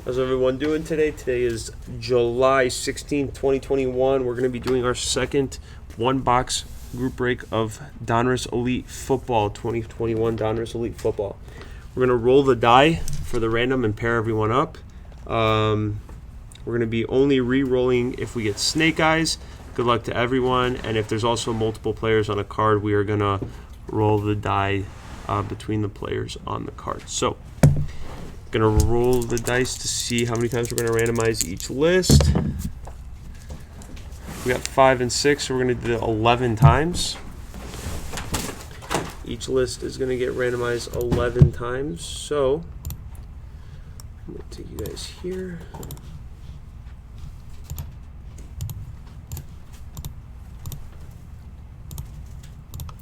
How's everyone doing today? Today is July 16th, 2021. We're going to be doing our second one-box group break of Donruss Elite Football 2021 Donruss Elite Football. We're going to roll the die for the random and pair everyone up. We're going to be only re-rolling if we get snake eyes. Good luck to everyone. And if there's also multiple players on a card, we are going to roll the die between the players on the card. So, going to roll the dice to see how many times we're going to randomize each list. We got 5 and 6, so we're going to do 11 times. Each list is going to get randomized 11 times. So, I'm going to take you guys here.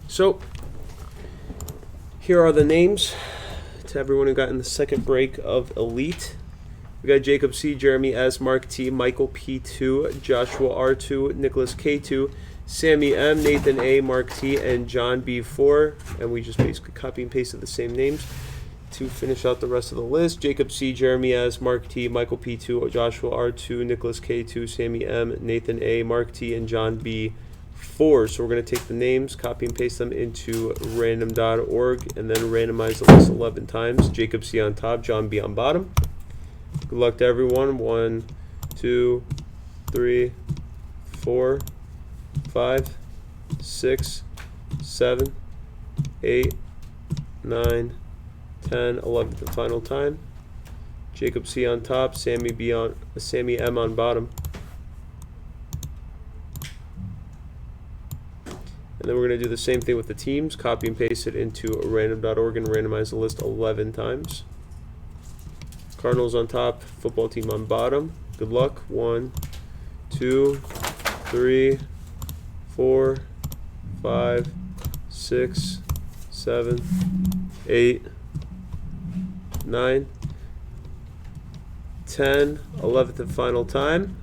So, here are the names to everyone who got in the second break of Elite. We got Jacob C, Jeremy S, Mark T, Michael P2, Joshua R2, Nicholas K2, Sammy M, Nathan A, Mark T, and John B4. And we just basically copy and pasted the same names to finish out the rest of the list. Jacob C, Jeremy S, Mark T, Michael P2, Joshua R2, Nicholas K2, Sammy M, Nathan A, Mark T, and John B4. So we're going to take the names, copy and paste them into random.org, and then randomize the list 11 times. Jacob C on top, John B on bottom. Good luck to everyone. 1, 2, 3, 4, 5, 6, 7, 8, 9, 10, 11th and final time. Jacob C on top, Sammy M on bottom. And then we're going to do the same thing with the teams. Copy and paste it into random.org and randomize the list 11 times. Cardinals on top, football team on bottom. Good luck. 1, 2, 3, 4, 5, 6, 7, 8, 9, 10, 11th and final time.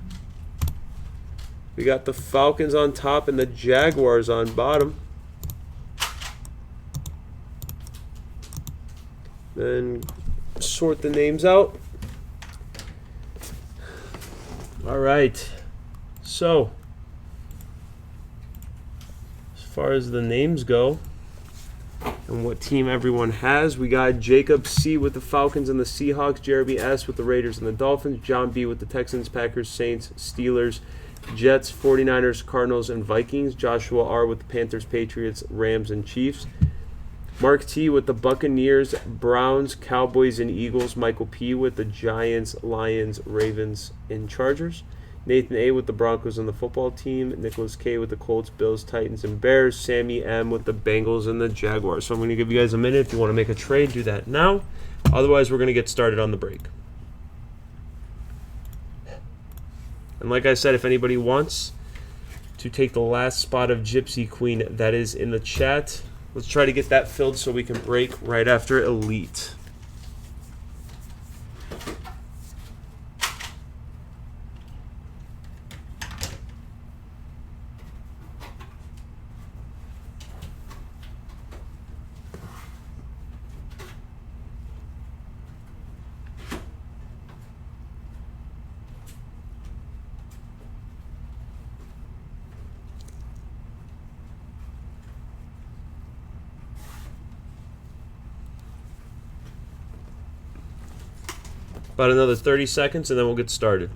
We got the Falcons on top and the Jaguars on bottom. Then sort the names out. All right. So, as far as the names go and what team everyone has, we got Jacob C with the Falcons and the Seahawks, Jeremy S with the Raiders and the Dolphins, John B with the Texans, Packers, Saints, Steelers, Jets, 49ers, Cardinals, and Vikings. Joshua R with the Panthers, Patriots, Rams, and Chiefs. Mark T with the Buccaneers, Browns, Cowboys, and Eagles. Michael P with the Giants, Lions, Ravens, and Chargers. Nathan A with the Broncos and the football team. Nicholas K with the Colts, Bills, Titans, and Bears. Sammy M with the Bengals and the Jaguars. So I'm going to give you guys a minute. If you want to make a trade, do that now. Otherwise, we're going to get started on the break. And like I said, if anybody wants to take the last spot of Gypsy Queen, that is in the chat. Let's try to get that filled so we can break right after Elite. About another 30 seconds, and then we'll get started.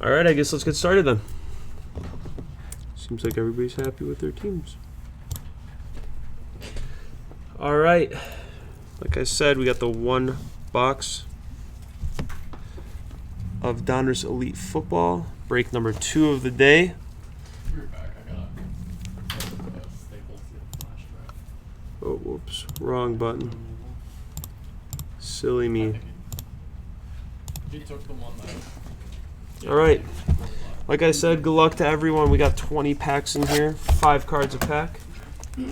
All right, I guess let's get started then. Seems like everybody's happy with their teams. All right, like I said, we got the one box of Donruss Elite Football, break number 2 of the day. We're back. I got Staples to the flash drive. Oh, whoops, wrong button. Silly I me. think he took the one that. All right. Really low. Like I said, good luck to everyone. We got 20 packs in here, 5 cards a pack. Yeah.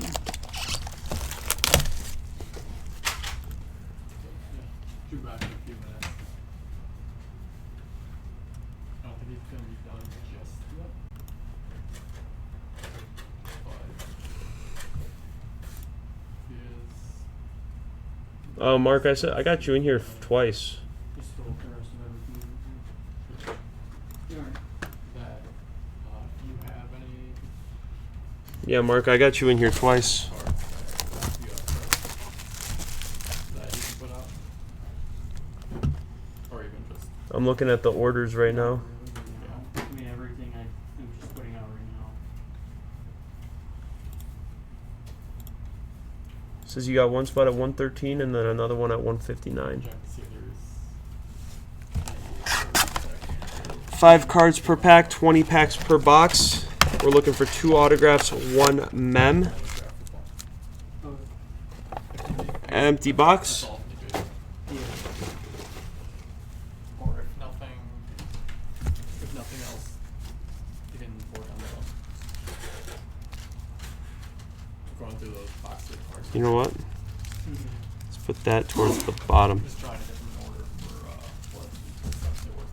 Due back in a few minutes. I don't think he's gonna be done just yet. But he is. Mark, I got you in here twice. He stole the rest of everything. That you have any Yeah, Mark, I got you in here twice. cards that you can put out? Or even just I'm looking at the orders right now. I mean, everything I'm just putting out right now. Says you got one spot at 113 and then another one at 159. check to see if there's 5 cards per pack, 20 packs per box. We're looking for 2 autographs, 1 mem. Oh, Empty That's box. all if you do. yeah. Or if nothing else, you can work on that. Going through those boxes of cards. You know what? Mhm. Let's put that towards the bottom. Just trying to get them in order for what stuff they were.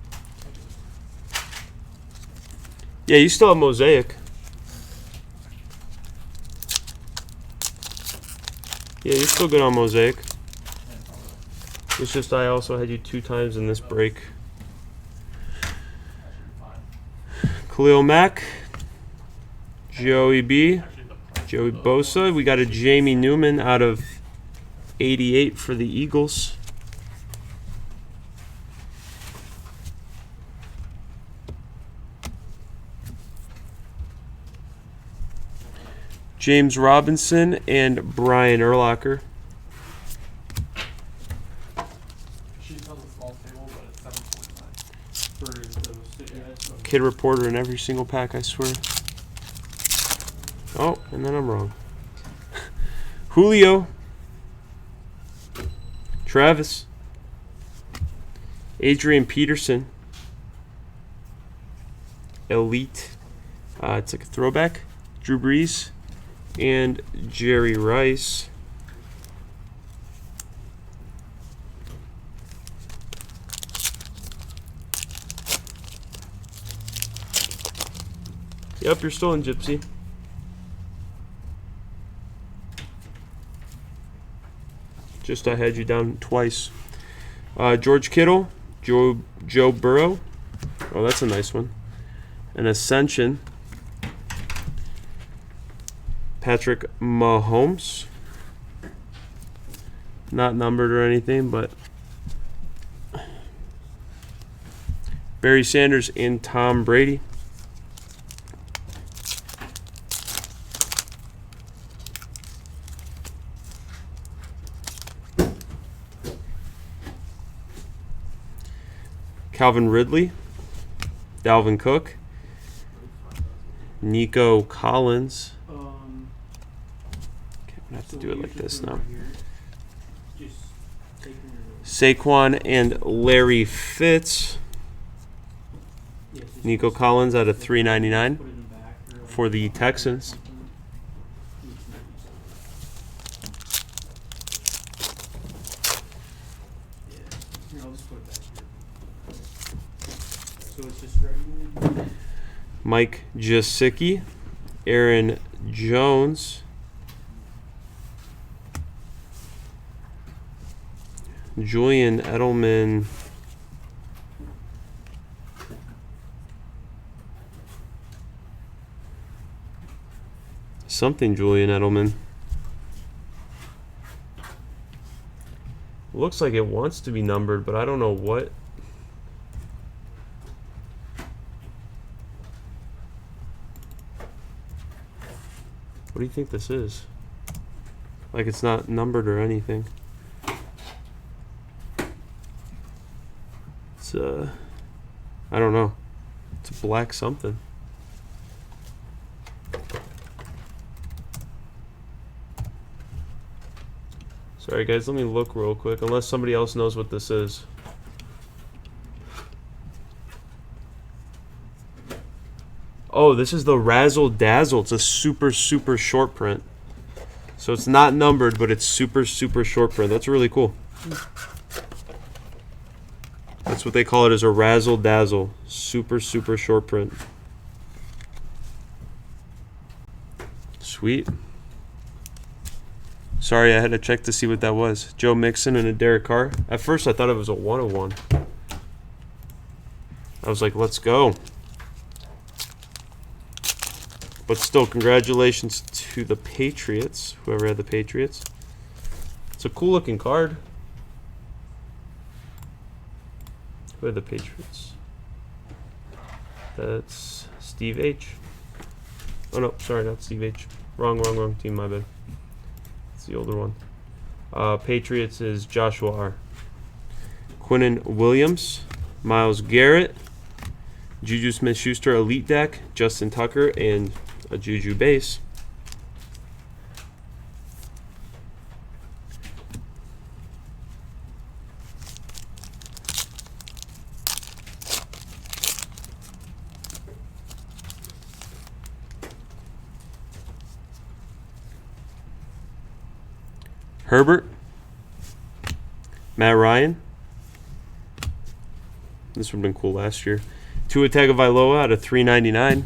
Yeah, you still have Mosaic. Yeah, you're still good on Mosaic. And probably It's just I also had you 2 times in this break. that should be fine. Khalil Mack, Joey B, Actually, the price Joey of those Bosa. ones We got a should be Jamie Newman out of 88 for the Eagles. James Robinson and Brian Urlacher. She's on the small table, but it's 7.9. For those that you had, so Kid Reporter in every single pack, I swear. Oh, and then I'm wrong. Julio. Travis. Adrian Peterson. Elite. It's like a throwback. Drew Brees. And Jerry Rice. Yep, you're still in Gypsy. Just I had you down twice. George Kittle, Joe Burrow. Oh, that's a nice one. An Ascension. Patrick Mahomes. Not numbered or anything, but Barry Sanders and Tom Brady. Calvin Ridley, Dalvin Cook, Nico Collins. Okay, I'm gonna have to so do we it like usually this put now. them right here. Just taking Saquon and Larry Fitz. Nico Collins out of 399 for the Texans. Here, I'll just put it back here. So it's just regular. Mike Gesicki, Aaron Jones, Julian Edelman, something Julian Edelman. Looks like it wants to be numbered, but I don't know what. What do you think this is? Like it's not numbered or anything. It's I don't know. It's a black something. Sorry guys, let me look real quick, unless somebody else knows what this is. Oh, this is the Razzle Dazzle. It's a super short print. So it's not numbered, but it's super short print. That's really cool. That's what they call it, is a Razzle Dazzle. Super short print. Sweet. Sorry, I had to check to see what that was. Joe Mixon and a Derek Carr. At first, I thought it was a 101. I was like, let's go. But still, congratulations to the Patriots, whoever had the Patriots. It's a cool looking card. Who had the Patriots? That's Steve H. Oh no, sorry, not Steve H. Wrong team, my bad. It's the older one. Patriots is Joshua R. Quinnen Williams, Myles Garrett, Juju Smith-Schuster Elite Deck, Justin Tucker, and a Juju base. Herbert, Matt Ryan. This would have been cool last year. Tua Tagovailoa out of 399.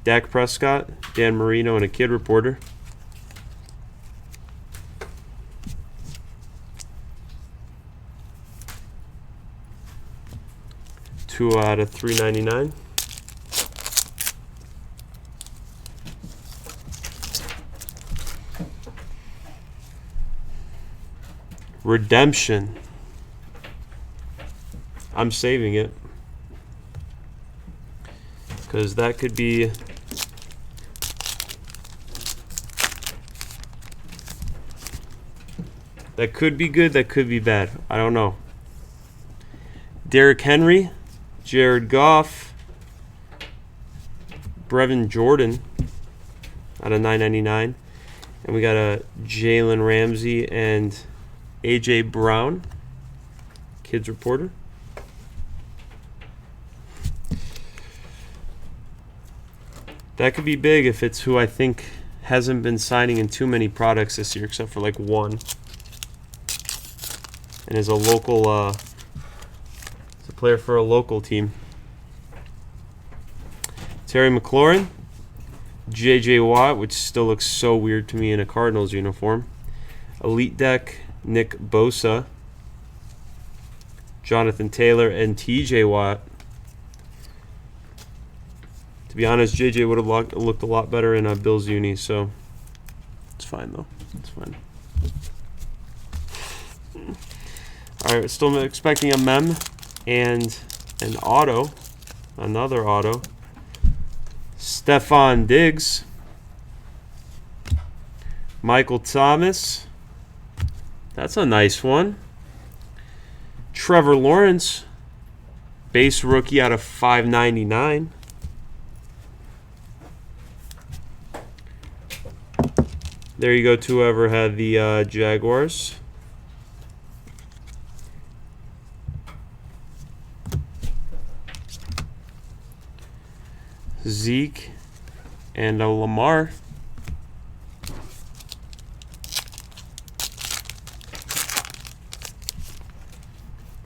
Dak Prescott, Dan Marino, and a Kid Reporter. Tua out of 399. Redemption. I'm saving it because that could be good, that could be bad. I don't know. Derrick Henry, Jared Goff, Brevin Jordan out of 999, and we got a Jalen Ramsey and AJ Brown, Kids Reporter. That could be big if it's who I think hasn't been signing in too many products this year, except for like one. And is a local, is a player for a local team. Terry McLaurin, J.J. Watt, which still looks so weird to me in a Cardinals uniform. Elite Deck, Nick Bosa, Jonathan Taylor, and T.J. Watt. To be honest, JJ would have looked a lot better in a Bills uni, so it's fine though. It's fine. All right, still expecting a mem and an auto, another auto. Stephon Diggs, Michael Thomas. That's a nice one. Trevor Lawrence, base rookie out of 599. There you go, to whoever had the Jaguars. Zeke and a Lamar.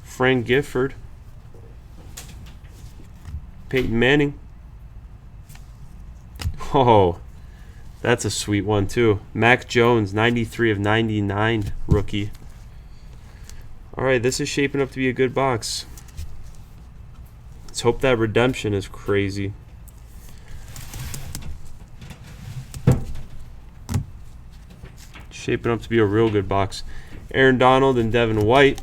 Frank Gifford. Peyton Manning. Oh, that's a sweet one too. Mac Jones, 93 of 99 rookie. All right, this is shaping up to be a good box. Let's hope that redemption is crazy. Shaping up to be a real good box. Aaron Donald and Devin White.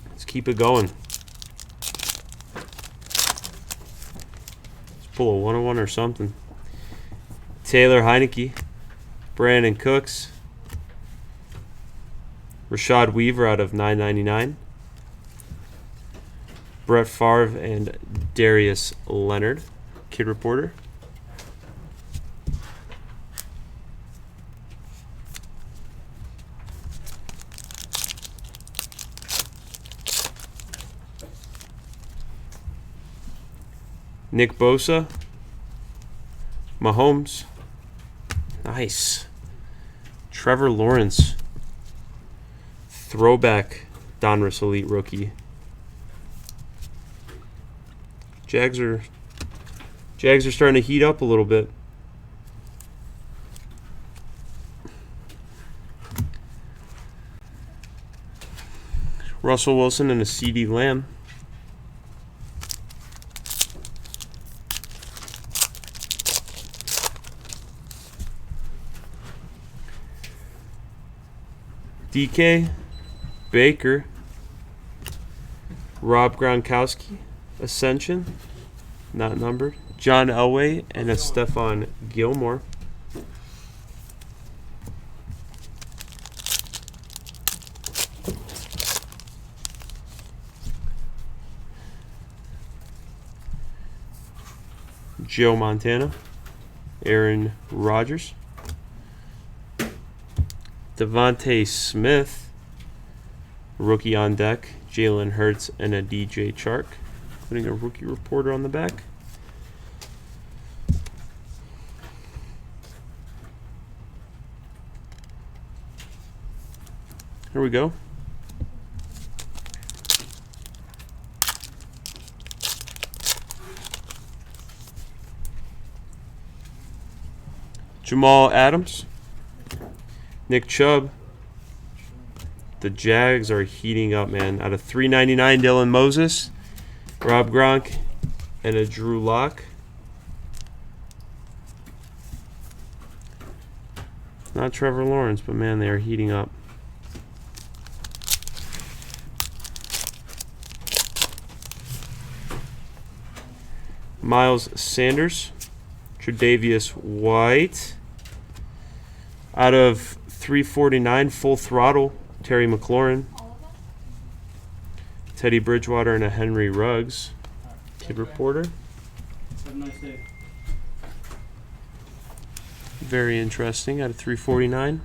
Let's keep it going. Let's pull a 101 or something. Taylor Heineke, Brandon Cooks, Rashad Weaver out of 999, Brett Favre and Darius Leonard, Kid Reporter. Nick Bosa. Mahomes. Nice. Trevor Lawrence. Throwback Donruss Elite rookie. Jags are starting to heat up a little bit. Russell Wilson and a CD Lamb. DK, Baker, Rob Gronkowski, Ascension, not numbered, John Elway, and a Stephon Gilmore. Joe Montana, Aaron Rodgers, Devontae Smith, rookie on deck, Jalen Hurts, and a DJ Chark, putting a rookie reporter on the back. Here we go. Jamal Adams, Nick Chubb. The Jags are heating up, man. Out of $3.99, Dylan Moses, Rob Gronk, and a Drew Lock. Not Trevor Lawrence, but man, they are heating up. Miles Sanders, Tre'Davious White. Out of $3.49, Full Throttle, Terry McLaurin, Teddy Bridgewater, and a Henry Ruggs. Kid reporter. Have a nice day. Very interesting. Out of $3.49.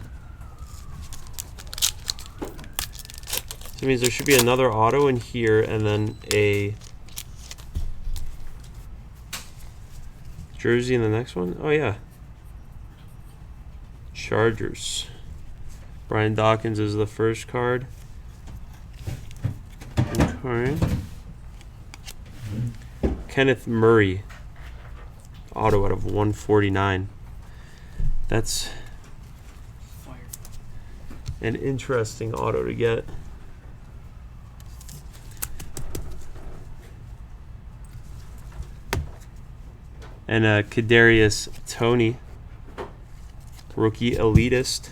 So it means there should be another auto in here, and then a jersey in the next one. Oh yeah. Chargers. Brian Dawkins is the first card. Okay. Kenneth Murray. Auto out of 149. That's an interesting auto to get. And Kadarius Toney, rookie elitist.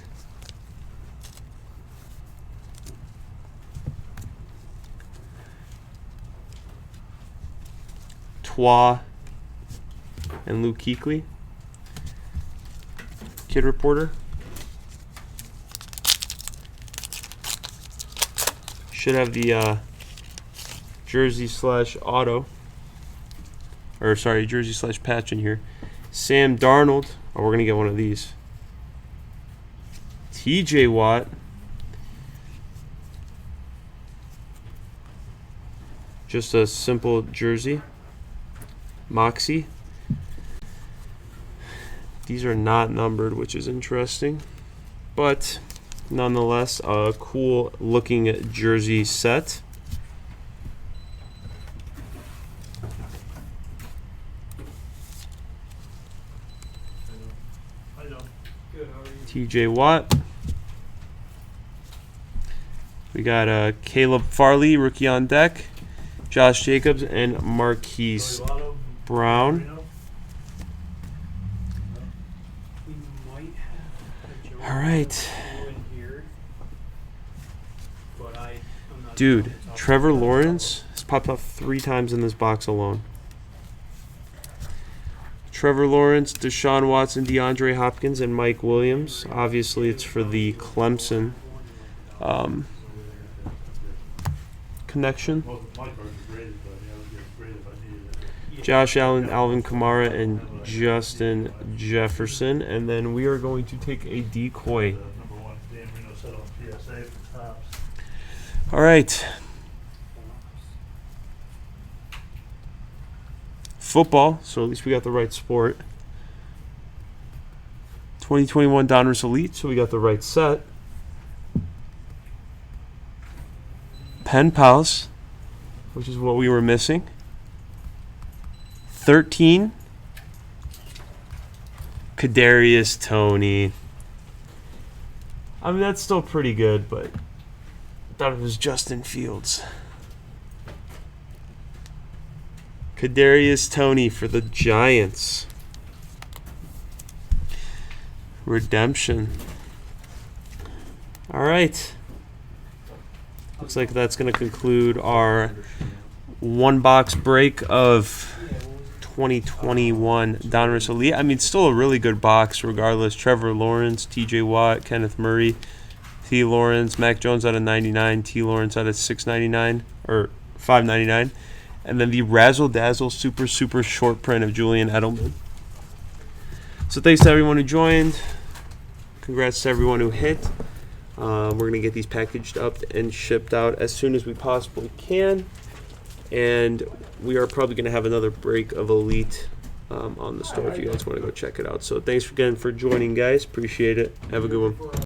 Twa and Luke Kuechly, kid reporter. Should have the jersey slash auto, or sorry, jersey slash patch in here. Sam Darnold. Oh, we're gonna get one of these. TJ Watt. Just a simple jersey. Moxie. These are not numbered, which is interesting, but nonetheless a cool looking jersey set. Good, how are you? TJ Watt. We got Caleb Farley, rookie on deck. Josh Jacobs and Marquise Brown. We might have a Joe All right. in here, but I'm not Dude, sure off the top Trevor of my head. Lawrence has popped up 3 times in this box alone. Trevor Lawrence, Deshaun Watson, DeAndre Hopkins, and Mike Williams. Obviously, it's for the Clemson connection. Josh Allen, Alvin Kamara, and Justin Jefferson. And then we are going to take a decoy. All right. football, so at least we got the right sport. 2021 Donruss Elite, so we got the right set. Pen Pals, which is what we were missing. 13. Kadarius Toney. I mean, that's still pretty good, but I thought it was Justin Fields. Kadarius Toney for the Giants. Redemption. All right. Looks like that's going to conclude our one-box break of 2021 Donruss Elite. I mean, still a really good box regardless. Trevor Lawrence, T.J. Watt, Kenneth Murray, T. Lawrence, Mac Jones out of 99, T. Lawrence out of 699 or 599, and then the Razzle Dazzle super short print of Julian Edelman. So thanks to everyone who joined. Congrats to everyone who hit. We're going to get these packaged up and shipped out as soon as we possibly can. And we are probably going to have another break of Elite on the store if you guys want to go check it out. So thanks again for joining, guys. Appreciate it. Have a good one.